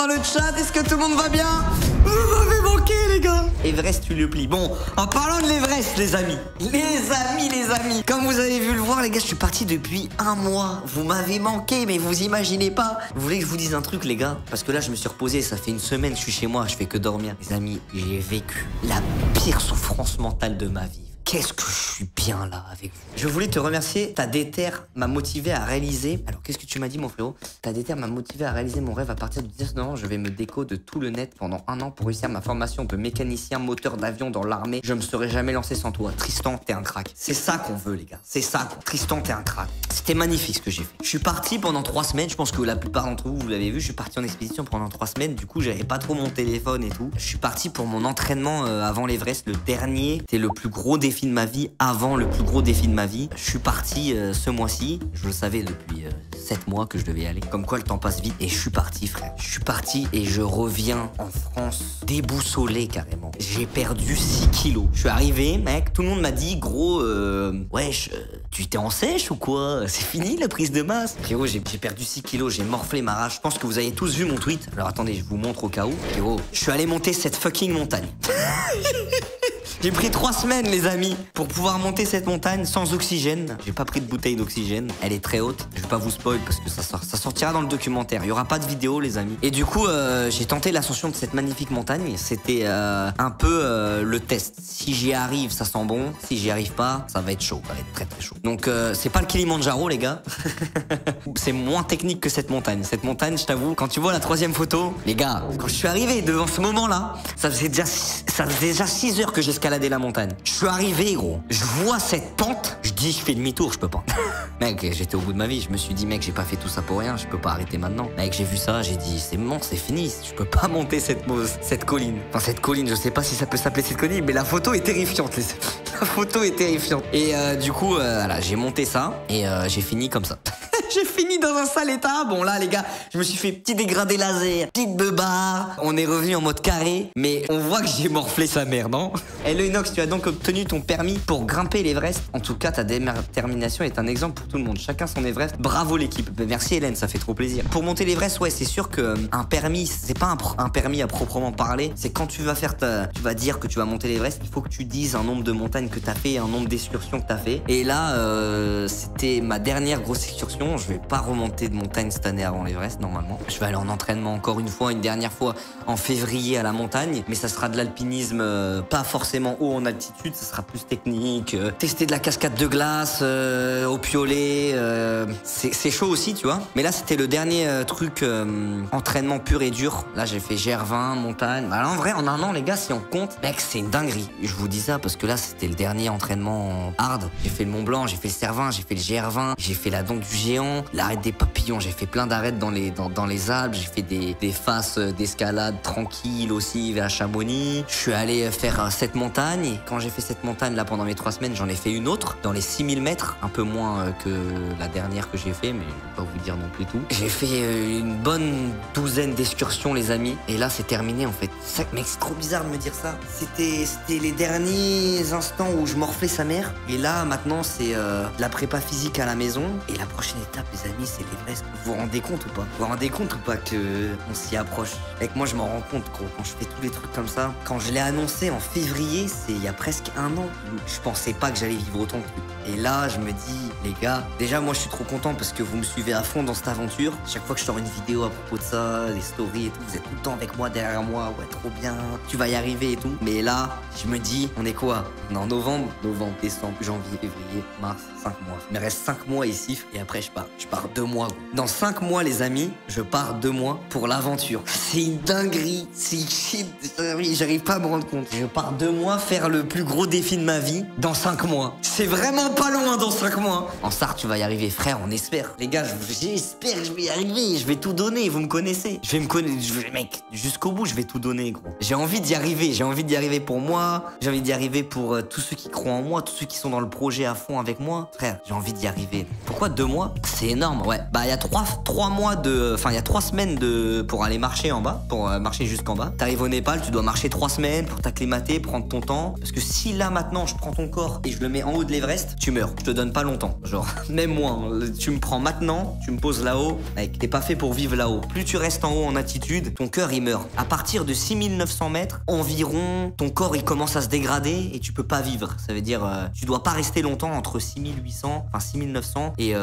dans le chat, est-ce que tout le monde va bien? Vous m'avez manqué les gars. Everest tu le plies. Bon, en parlant de l'Everest les amis. Les amis. Comme vous avez vu le voir les gars, je suis parti depuis un mois. Vous m'avez manqué mais vous imaginez pas. Vous voulez que je vous dise un truc les gars? Parce que là je me suis reposé, ça fait une semaine, je suis chez moi, je fais que dormir. Les amis, j'ai vécu la pire souffrance mentale de ma vie. Qu'est-ce que je suis bien là avec vous. Je voulais te remercier, ta déter m'a motivé à réaliser... Alors qu'est-ce que tu m'as dit mon frérot? Ta déter m'a motivé à réaliser mon rêve à partir de 19 ans. Je vais me déco de tout le net pendant un an pour réussir ma formation de mécanicien moteur d'avion dans l'armée. Je me serais jamais lancé sans toi. Tristan, t'es un crack. C'est ça qu'on veut les gars, c'est ça. Tristan, t'es un crack. C'était magnifique ce que j'ai fait. Je suis parti pendant 3 semaines, je pense que la plupart d'entre vous, vous l'avez vu, je suis parti en expédition pendant 3 semaines. Du coup, j'avais pas trop mon téléphone et tout. Je suis parti pour mon entraînement avant l'Everest, le dernier. C'était le plus gros défi de ma vie, avant le plus gros défi de ma vie. Je suis parti ce mois-ci, je le savais depuis 7 mois que je devais y aller. Comme quoi le temps passe vite et je suis parti frère. Je suis parti et je reviens en France déboussolé carrément. J'ai perdu 6 kilos. Je suis arrivé mec, tout le monde m'a dit gros wesh, tu t'es en sèche ou quoi? C'est fini la prise de masse? Frérot, j'ai perdu 6 kilos, j'ai morflé ma rage. Je pense que vous avez tous vu mon tweet. Alors attendez, je vous montre au cas où. Frérot, je suis allé monter cette fucking montagne. J'ai pris 3 semaines les amis pour pouvoir monter cette montagne sans oxygène. J'ai pas pris de bouteille d'oxygène, elle est très haute. Je vais pas vous spoil parce que ça sortira dans le documentaire. Il y aura pas de vidéo les amis. Et du coup j'ai tenté l'ascension de cette magnifique montagne. C'était un peu le test. Si j'y arrive ça sent bon, si j'y arrive pas ça va être chaud, ça va être très très chaud. Donc c'est pas le Kilimandjaro les gars. C'est moins technique que cette montagne. Cette montagne je t'avoue, quand tu vois la 3e photo, les gars, quand je suis arrivé devant ce moment là, ça faisait déjà 6 heures que j'escaladais la montagne. Je suis arrivé gros, je vois cette pente, je dis je fais demi-tour, je peux pas. Mec, j'étais au bout de ma vie, je me suis dit mec j'ai pas fait tout ça pour rien, je peux pas arrêter maintenant. Mec j'ai vu ça, j'ai dit c'est bon, c'est fini, je peux pas monter cette colline. Enfin cette colline, je sais pas si ça peut s'appeler cette colline, mais la photo est terrifiante. La photo est terrifiante. Et du coup voilà, j'ai monté ça et j'ai fini comme ça. J'ai fini dans un sale état. Bon là les gars, je me suis fait petit dégradé laser, petite beubare. On est revenu en mode carré, mais on voit que j'ai morflé sa mère, non? Hello Inox, tu as donc obtenu ton permis pour grimper l'Everest. En tout cas, ta détermination est un exemple pour tout le monde. Chacun son Everest. Bravo l'équipe. Merci Hélène, ça fait trop plaisir. Pour monter l'Everest, ouais, c'est sûr que un permis, c'est pas un permis à proprement parler. C'est quand tu vas faire tu vas dire que tu vas monter l'Everest, il faut que tu dises un nombre de montagnes que t'as fait, un nombre d'excursions que t'as fait. Et là, c'était ma dernière grosse excursion. Je vais pas remonter de montagne cette année avant l'Everest normalement. Je vais aller en entraînement encore une dernière fois en février à la montagne, mais ça sera de l'alpinisme pas forcément haut en altitude, ça sera plus technique, tester de la cascade de glace au piolet, c'est chaud aussi tu vois. Mais là c'était le dernier truc entraînement pur et dur. Là j'ai fait GR20 montagne. Bah, en vrai en un an les gars si on compte, mec c'est une dinguerie. Je vous dis ça parce que là c'était le dernier entraînement hard. J'ai fait le Mont Blanc, j'ai fait le Cervin, j'ai fait le GR20, j'ai fait la Donde du Géant, l'arête des papillons, j'ai fait plein d'arêtes dans les Alpes, j'ai fait des faces d'escalade tranquilles aussi vers Chamonix. Je suis allé faire cette montagne et quand j'ai fait cette montagne là pendant mes 3 semaines, j'en ai fait une autre dans les 6000 mètres, un peu moins que la dernière que j'ai fait, mais je vais pas vous dire non plus tout. J'ai fait une bonne douzaine d'excursions les amis et là c'est terminé en fait. Ça, mec c'est trop bizarre de me dire ça. C'était les derniers instants où je morflais sa mère et là maintenant c'est la prépa physique à la maison et la prochaine étape les amis c'est l'Everest. Vous vous rendez compte ou pas? Vous vous rendez compte ou pas que on s'y approche? Avec moi je m'en rends compte gros, quand je fais tous les trucs comme ça. Quand je l'ai annoncé en février, c'est il y a presque un an. Je pensais pas que j'allais vivre autant de trucs. Et là je me dis les gars, déjà moi je suis trop content parce que vous me suivez à fond dans cette aventure. Chaque fois que je sors une vidéo à propos de ça, des stories et tout, vous êtes tout le temps avec moi, derrière moi, ouais trop bien, tu vas y arriver et tout. Mais là je me dis, on est quoi? On est en novembre, décembre, janvier, février, mars, 5 mois. Il me reste 5 mois ici et après je pars. Je pars 2 mois. Dans 5 mois les amis, je pars 2 mois pour l'aventure. C'est une dinguerie, c'est shit, j'arrive pas à me rendre compte. Je pars 2 mois faire le plus gros défi de ma vie dans 5 mois. C'est vraiment pas loin dans 5 mois. En Sarthe tu vas y arriver frère, on espère. Les gars, j'espère que je vais y arriver, je vais tout donner, vous me connaissez. Je vais me connaître, mec, jusqu'au bout je vais tout donner gros. J'ai envie d'y arriver pour moi, j'ai envie d'y arriver pour tous ceux qui croient en moi, tous ceux qui sont dans le projet à fond avec moi. Frère, j'ai envie d'y arriver. Pourquoi 2 mois? c'est énorme, ouais. Bah, il y a 3 mois de... Enfin, il y a 3 semaines pour aller marcher en bas, pour marcher jusqu'en bas. T'arrives au Népal, tu dois marcher 3 semaines pour t'acclimater, prendre ton temps. Parce que si là, maintenant, je prends ton corps et je le mets en haut de l'Everest, tu meurs. Je te donne pas longtemps. Genre, même moi, hein, tu me prends maintenant, tu me poses là-haut, mec, t'es pas fait pour vivre là-haut. Plus tu restes en haut en altitude, ton cœur, il meurt. À partir de 6900 mètres, environ, ton corps, il commence à se dégrader et tu peux pas vivre. Ça veut dire, tu dois pas rester longtemps entre 6900 et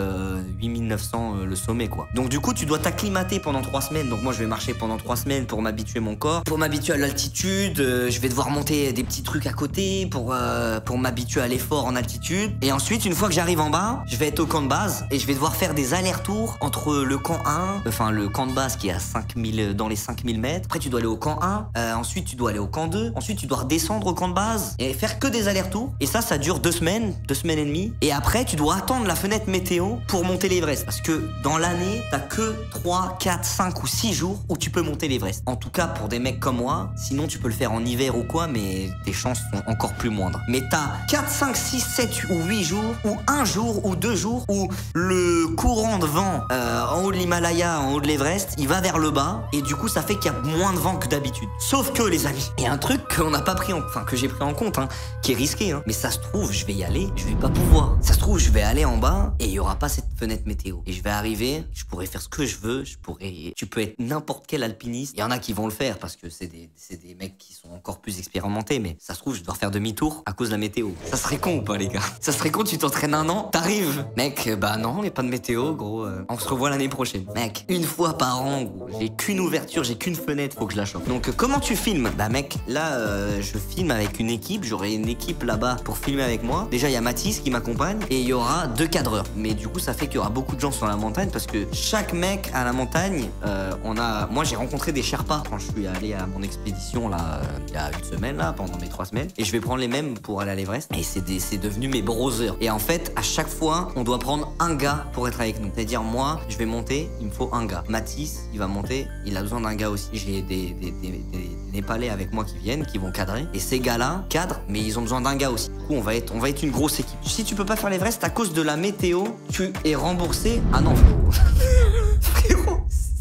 8900 le sommet, quoi. Donc du coup, tu dois t'acclimater pendant 3 semaines. Donc moi, je vais marcher pendant 3 semaines pour m'habituer mon corps, pour m'habituer à l'altitude. Je vais devoir monter des petits trucs à côté pour m'habituer à l'effort en altitude. Et ensuite, une fois que j'arrive en bas, je vais être au camp de base et je vais devoir faire des allers-retours entre le camp 1, enfin le camp de base qui est à 5000, dans les 5000 mètres. Après, tu dois aller au camp 1. Ensuite, tu dois aller au camp 2. Ensuite, tu dois redescendre au camp de base et faire que des allers-retours. Et ça dure 2 semaines, 2 semaines et demie. Et après, tu dois attendre la fenêtre météo pour monter l'Everest. Parce que dans l'année, t'as que 3, 4, 5 ou 6 jours où tu peux monter l'Everest. En tout cas, pour des mecs comme moi. Sinon, tu peux le faire en hiver ou quoi, mais tes chances sont encore plus moindres. Mais t'as 4, 5, 6, 7 ou 8 jours, ou 1 jour, ou 2 jours, où le courant de vent en haut de l'Himalaya, en haut de l'Everest, il va vers le bas. Et du coup, ça fait qu'il y a moins de vent que d'habitude. Sauf que, les amis, il y a un truc qu'on n'a pas pris en... Enfin, que j'ai pris en compte, hein, qui est risqué, hein. Mais ça se trouve, je vais y aller, je vais pas pouvoir. Ça se trouve, je vais aller en bas et il y aura pas cette fenêtre météo. Et je vais arriver, je pourrais faire ce que je veux, tu peux être n'importe quel alpiniste. Il y en a qui vont le faire parce que c'est des mecs qui sont encore plus expérimentés, mais ça se trouve, je dois faire demi-tour à cause de la météo. Ça serait con ou pas, les gars? Ça serait con, tu t'entraînes 1 an, t'arrives. Mec, bah non, il n'y a pas de météo, gros. On se revoit l'année prochaine. Mec, 1 fois par an, gros. J'ai qu'une ouverture, j'ai qu'une fenêtre, faut que je la chope. Donc, comment tu filmes? Bah, mec, là, je filme avec une équipe. J'aurai une équipe là-bas pour filmer avec moi. Déjà, il y a Mathis qui m'accompagne et il y aura 2 cadreurs. Mais du coup, ça fait qu'il y aura beaucoup de gens sur la montagne parce que chaque mec à la montagne, moi, j'ai rencontré des Sherpas quand je suis allé à mon expédition là, il y a 1 semaine là, pendant mes 3 semaines. Et je vais prendre les mêmes pour aller à l'Everest. Et c'est devenu mes brothers. Et en fait, à chaque fois, on doit prendre un gars pour être avec nous. C'est-à-dire, moi, je vais monter, il me faut un gars. Mathis, il va monter, il a besoin d'un gars aussi. J'ai des Népalais avec moi qui viennent, qui vont cadrer. Et ces gars-là cadrent, mais ils ont besoin d'un gars aussi. Du coup, on va être une grosse équipe. Si tu peux pas faire l'Everest à cause de la météo, tu es remboursé. Ah non, frérot.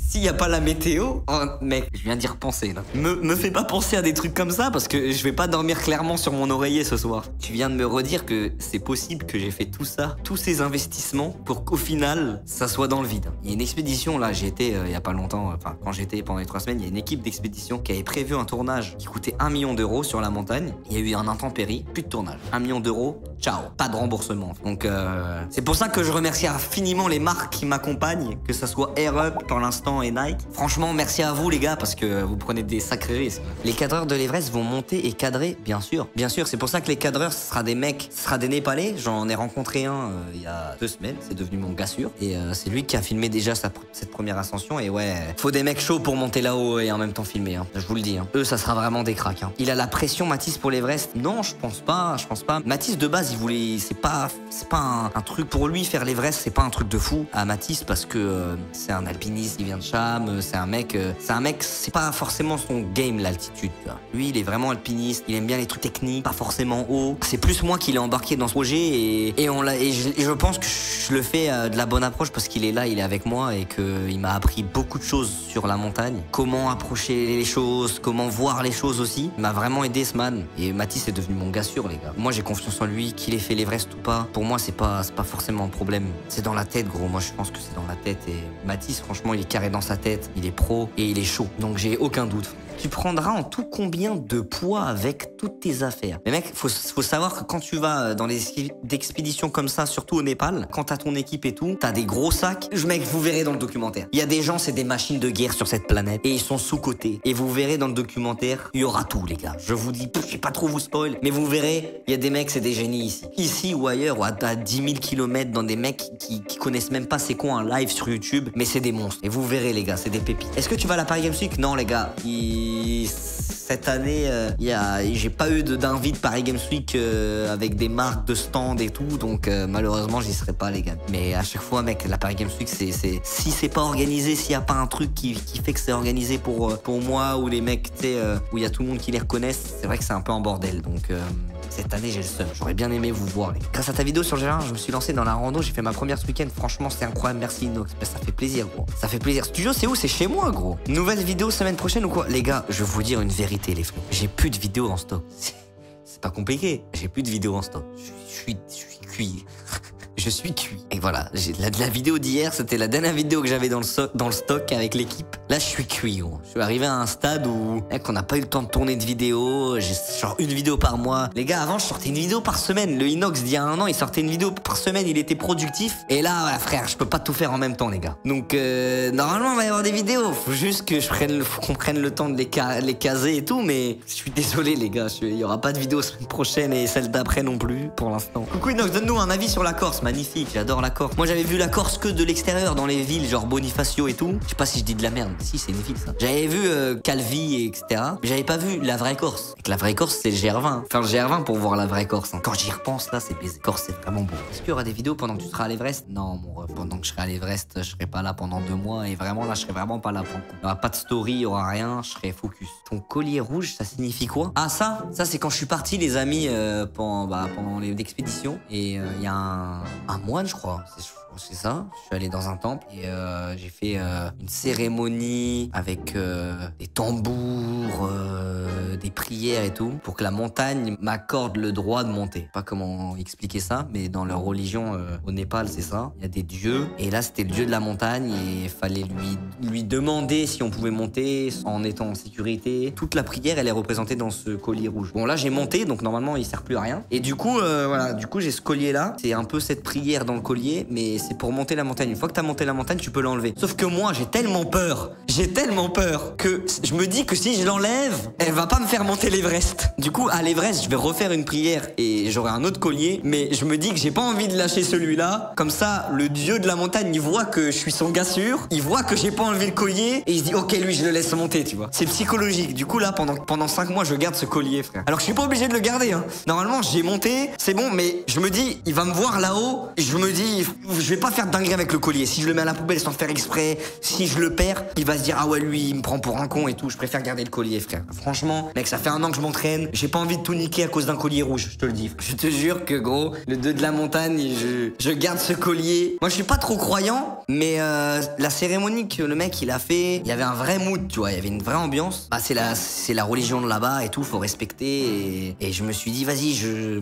S'il n'y a pas la météo, oh, mec, je viens d'y repenser là. Me fais pas penser à des trucs comme ça parce que je vais pas dormir clairement sur mon oreiller ce soir. Tu viens de me redire que c'est possible que j'ai fait tout ça, tous ces investissements pour qu'au final, ça soit dans le vide. Il y a une expédition là, j'ai été il y a pas longtemps, enfin quand j'étais pendant les 3 semaines, il y a une équipe d'expédition qui avait prévu un tournage qui coûtait 1 million d'euros sur la montagne. Il y a eu un intempérie, plus de tournage. 1 million d'euros, ciao, pas de remboursement. Donc c'est pour ça que je remercie infiniment les marques qui m'accompagnent, que ça soit Air Up pour l'instant et Nike. Franchement, merci à vous les gars parce que vous prenez des sacrés risques. Les cadreurs de l'Everest vont monter et cadrer, bien sûr. Bien sûr, c'est pour ça que les cadreurs, ce sera des mecs, ce sera des Népalais. J'en ai rencontré un il y a 2 semaines, c'est devenu mon gars sûr. Et c'est lui qui a filmé déjà cette première ascension. Et ouais, faut des mecs chauds pour monter là-haut et en même temps filmer, hein. Je vous le dis, hein. Eux, ça sera vraiment des cracks, hein. Il a la pression, Mathis, pour l'Everest? Non, je pense pas. Mathis, de base, il voulait... C'est pas un truc pour lui, faire l'Everest, c'est pas un truc de fou à Mathis parce que c'est un alpiniste, il vient de Cham. C'est un mec, c'est pas forcément son game l'altitude. Lui, il est vraiment alpiniste, il aime bien les trucs techniques, pas forcément haut. C'est plus moi qui l'ai embarqué dans ce projet et je pense que je le fais de la bonne approche parce qu'il est là, il est avec moi et qu'il m'a appris beaucoup de choses sur la montagne. Comment approcher les choses, comment voir les choses aussi. Il m'a vraiment aidé ce man. Et Mathis est devenu mon gars sûr, les gars. Moi, j'ai confiance en lui, qu'il ait fait l'Everest ou pas. Pour moi, c'est pas forcément un problème. C'est dans la tête, gros. Moi, je pense que c'est dans la tête. Et Mathis, franchement, il est carré dans sa tête. Il est pro et il est chaud. Donc j'ai aucun doute. Tu prendras en tout combien de poids avec toutes tes affaires? Mais mec, faut savoir que quand tu vas dans les expéditions comme ça, surtout au Népal, quand t'as ton équipe et tout, t'as des gros sacs. Mec, vous verrez dans le documentaire. Il y a des gens, c'est des machines de guerre sur cette planète et ils sont sous-cotés. Et vous verrez dans le documentaire, il y aura tout, les gars. Je vous dis, je vais pas trop vous spoil, mais vous verrez, il y a des mecs, c'est des génies ici. Ici ou ailleurs, ou à 10 000 km dans des mecs qui connaissent même pas c'est quoi un live sur YouTube, mais c'est des monstres. Et vous verrez, les gars, c'est des pépites. Est-ce que tu vas à la Paris Games Week? Non, les gars. Cette année, j'ai pas eu d'invite Paris Games Week avec des marques de stand et tout, donc malheureusement j'y serai pas, les gars. Mais à chaque fois, mec, la Paris Games Week, si c'est pas organisé, s'il y a pas un truc qui fait que c'est organisé pour moi ou les mecs, tu sais, où il y a tout le monde qui les reconnaisse, c'est vrai que c'est un peu un bordel. Donc cette année j'ai le seum. J'aurais bien aimé vous voir. Grâce à ta vidéo sur le G1, je me suis lancé dans la rando, j'ai fait ma première ce week-end. Franchement, c'était incroyable. Merci Inox. Ben, ça fait plaisir, gros. Ça fait plaisir. Studio, c'est où? C'est chez moi, gros. Nouvelle vidéo semaine prochaine ou quoi? Les gars, je vais vous dire une vérité, les frères. J'ai plus de vidéos en stock. C'est pas compliqué. J'ai plus de vidéos en stock. Je suis cuit. Je suis cuit. Et voilà, la vidéo d'hier, c'était la dernière vidéo que j'avais dans le stock avec l'équipe. Là, je suis cuit, gros. Je suis arrivé à un stade où, mec, on n'a pas eu le temps de tourner de vidéos. J'ai genre une vidéo par mois. Les gars, avant, je sortais une vidéo par semaine. Le Inox, d'il y a un an, il sortait une vidéo par semaine. Il était productif. Et là, voilà, frère, je peux pas tout faire en même temps, les gars. Donc, normalement, il va y avoir des vidéos. Faut juste que qu'on prenne le temps de les caser et tout. Mais je suis désolé, les gars. Il y aura pas de vidéo semaine prochaine et celle d'après non plus, pour l'instant. Coucou Inox, donne-nous un avis sur la Corse. Magnifique, j'adore la Corse. Moi, j'avais vu la Corse que de l'extérieur, dans les villes, genre Bonifacio et tout. Je sais pas si je dis de la merde. Si, c'est une ville, ça. J'avais vu Calvi, etc. Mais j'avais pas vu la vraie Corse. Et que la vraie Corse, c'est le GR20. Enfin, le GR20 pour voir la vraie Corse. Hein. Quand j'y repense, là, c'est baisé. Corse, c'est vraiment beau. Est-ce qu'il y aura des vidéos pendant que tu seras à l'Everest? Non, mon ref. Pendant que je serai à l'Everest, je serai pas là pendant 2 mois. Et vraiment, là, je serai vraiment pas là pour le coup. Il y aura pas de story, il y aura rien. Je serai focus. Ton collier rouge, ça signifie quoi? Ah, ça, c'est quand je suis parti, les amis, pendant l'expédition. Et il y a un moine, je crois. C'est ça. Je suis allé dans un temple et j'ai fait une cérémonie avec des tambours, des prières et tout pour que la montagne m'accorde le droit de monter. Pas comment expliquer ça, mais dans leur religion au Népal, c'est ça. Il y a des dieux et là c'était le dieu de la montagne et il fallait lui demander si on pouvait monter en étant en sécurité. Toute la prière, elle est représentée dans ce collier rouge. Bon là j'ai monté, donc normalement il sert plus à rien. Et du coup voilà, j'ai ce collier là. C'est un peu cette prière dans le collier, mais c'est pour monter la montagne. Une fois que t'as monté la montagne, tu peux l'enlever. Sauf que moi, j'ai tellement peur que je me dis que si je l'enlève, elle va pas me faire monter l'Everest. Du coup, à l'Everest, je vais refaire une prière et j'aurai un autre collier, mais je me dis que j'ai pas envie de lâcher celui-là. Comme ça, le dieu de la montagne, il voit que je suis son gars sûr, il voit que j'ai pas enlevé le collier et il se dit ok, lui, je le laisse monter, tu vois. C'est psychologique. Du coup, là, pendant 5 mois, je garde ce collier, frère. Alors que je suis pas obligé de le garder, hein. Normalement, j'ai monté, c'est bon, mais je me dis, il va me voir là-haut et je me dis, je vais pas faire de dinguerie avec le collier. Si je le mets à la poubelle sans faire exprès, si je le perds, il va se dire ah ouais, lui il me prend pour un con et tout. Je préfère garder le collier, frère. Franchement, mec, ça fait 1 an que je m'entraîne, j'ai pas envie de tout niquer à cause d'un collier rouge, je te le dis. Je te jure que gros, le 2 de la montagne, je garde ce collier. Moi je suis pas trop croyant, mais la cérémonie que le mec il a fait, il y avait un vrai mood, tu vois, il y avait une vraie ambiance. Bah c'est la religion de là-bas et tout, faut respecter et je me suis dit vas-y, je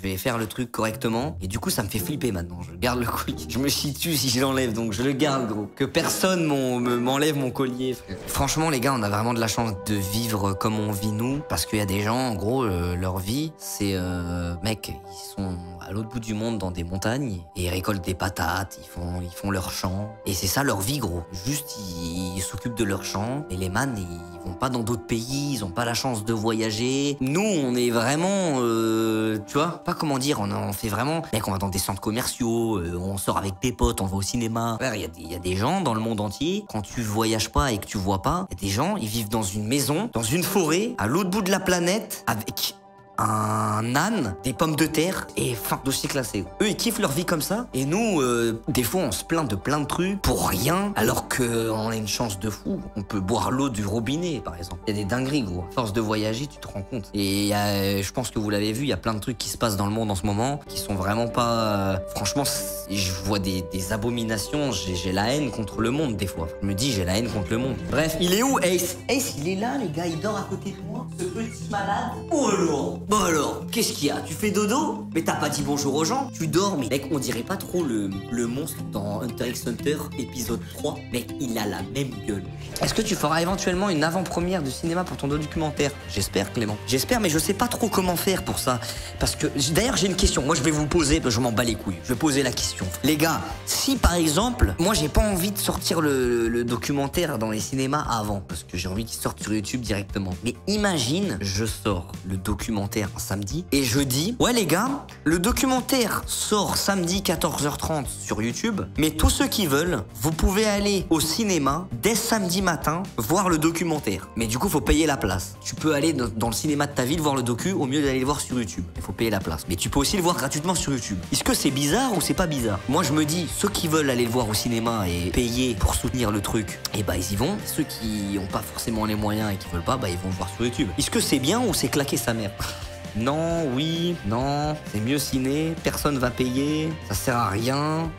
vais faire le truc correctement et du coup ça me fait flipper maintenant. Je garde le collier. Je me chie dessus si je l'enlève, donc je le garde, gros. Que personne m'enlève mon collier, frère. Franchement, les gars, on a vraiment de la chance de vivre comme on vit nous, parce qu'il y a des gens, en gros, leur vie, c'est, mec, ils sont à l'autre bout du monde dans des montagnes et ils récoltent des patates, ils font leur champ et c'est ça leur vie, gros. Juste, ils s'occupent de leur champ et les man, ils vont pas dans d'autres pays, ils ont pas la chance de voyager. Nous, on est vraiment, tu vois, pas comment dire, on fait vraiment, mec, on va dans des centres commerciaux, on sort avec des potes, on va au cinéma. Il y a des gens dans le monde entier, quand tu voyages pas et que tu vois pas, il y a des gens, ils vivent dans une maison, dans une forêt, à l'autre bout de la planète, avec un âne, des pommes de terre et fin, dossier classé. Eux, ils kiffent leur vie comme ça. Et nous, des fois, on se plaint de plein de trucs pour rien, alors qu'on a une chance de fou. On peut boire l'eau du robinet, par exemple. Il y a des dingueries, gros. À force de voyager, tu te rends compte. Et je pense que vous l'avez vu, il y a plein de trucs qui se passent dans le monde en ce moment qui sont vraiment pas... franchement, je vois des abominations. J'ai la haine contre le monde, des fois. Je me dis, j'ai la haine contre le monde. Bref, il est où, Ace? Ace, il est là, les gars. Il dort à côté de moi. Ce petit malade. Oh alors. Bon alors, qu'est-ce qu'il y a? Tu fais dodo? Mais t'as pas dit bonjour aux gens? Tu dors, mais mec, on dirait pas trop le monstre dans Hunter x Hunter épisode 3. Mec, il a la même gueule. Est-ce que tu feras éventuellement une avant-première de cinéma pour ton documentaire? J'espère, Clément. J'espère, mais je sais pas trop comment faire pour ça. Parce que, d'ailleurs, j'ai une question. Moi, je vais vous poser, je m'en bats les couilles. Je vais poser la question. Les gars, si par exemple, moi, j'ai pas envie de sortir le documentaire dans les cinémas avant, parce que j'ai envie qu'il sorte sur YouTube directement. Mais imagine, je sors le documentaire un samedi et je dis ouais les gars, le documentaire sort samedi 14h30 sur YouTube, mais tous ceux qui veulent, vous pouvez aller au cinéma dès samedi matin voir le documentaire, mais du coup faut payer la place. Tu peux aller dans le cinéma de ta ville voir le docu au mieux d'aller le voir sur YouTube, il faut payer la place, mais tu peux aussi le voir gratuitement sur YouTube. Est-ce que c'est bizarre ou c'est pas bizarre? Moi je me dis, ceux qui veulent aller le voir au cinéma et payer pour soutenir le truc, et bah ils y vont. Ceux qui ont pas forcément les moyens et qui veulent pas, bah ils vont le voir sur YouTube. Est-ce que c'est bien ou c'est claquer sa mère? Non, oui, non, c'est mieux ciné, personne va payer, ça sert à rien.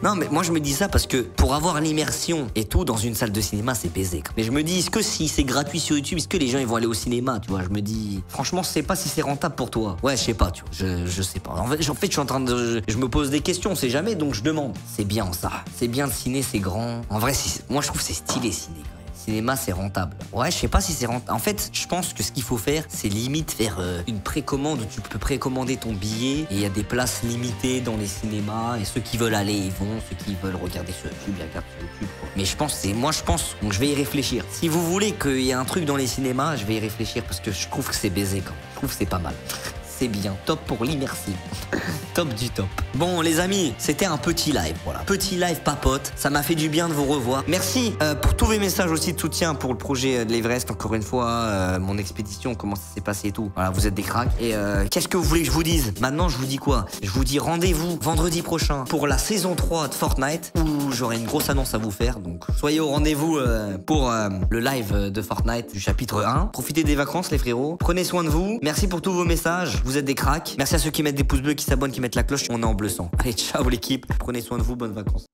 Non, mais moi je me dis ça parce que pour avoir l'immersion et tout dans une salle de cinéma, c'est baisé. Mais je me dis, est-ce que si c'est gratuit sur YouTube, est-ce que les gens ils vont aller au cinéma, tu vois? Je me dis, franchement, je sais pas si c'est rentable pour toi. Ouais, je sais pas, tu vois, je sais pas. En fait, je suis en train de, je me pose des questions, on sait jamais, donc je demande. C'est bien ça, c'est bien le ciné, c'est grand. En vrai, moi je trouve que c'est stylé ciné. Cinéma, c'est rentable. Ouais, je sais pas si c'est rentable. En fait, je pense que ce qu'il faut faire, c'est limite faire une précommande où tu peux précommander ton billet et il y a des places limitées dans les cinémas et ceux qui veulent aller, ils vont. Ceux qui veulent regarder sur YouTube, ils regardent sur YouTube, quoi. Mais je pense, donc je vais y réfléchir. Si vous voulez qu'il y ait un truc dans les cinémas, je vais y réfléchir parce que je trouve que c'est baisé quand même. Je trouve que c'est pas mal. C'est bien, top pour l'immersive. Top du top. Bon les amis, c'était un petit live, voilà. Petit live papote, ça m'a fait du bien de vous revoir. Merci pour tous vos messages aussi de soutien pour le projet de l'Everest, encore une fois, mon expédition, comment ça s'est passé et tout. Voilà, vous êtes des cracks. Et qu'est-ce que vous voulez que je vous dise? Maintenant, je vous dis quoi? Je vous dis rendez-vous vendredi prochain pour la saison 3 de Fortnite, où j'aurai une grosse annonce à vous faire. Donc soyez au rendez-vous pour le live de Fortnite du chapitre 1. Profitez des vacances les frérots, prenez soin de vous. Merci pour tous vos messages, vous êtes des cracks. Merci à ceux qui mettent des pouces bleus, qui s'abonnent, qui mettent la cloche, on est en bleu sang. Allez, ciao l'équipe, prenez soin de vous, bonnes vacances.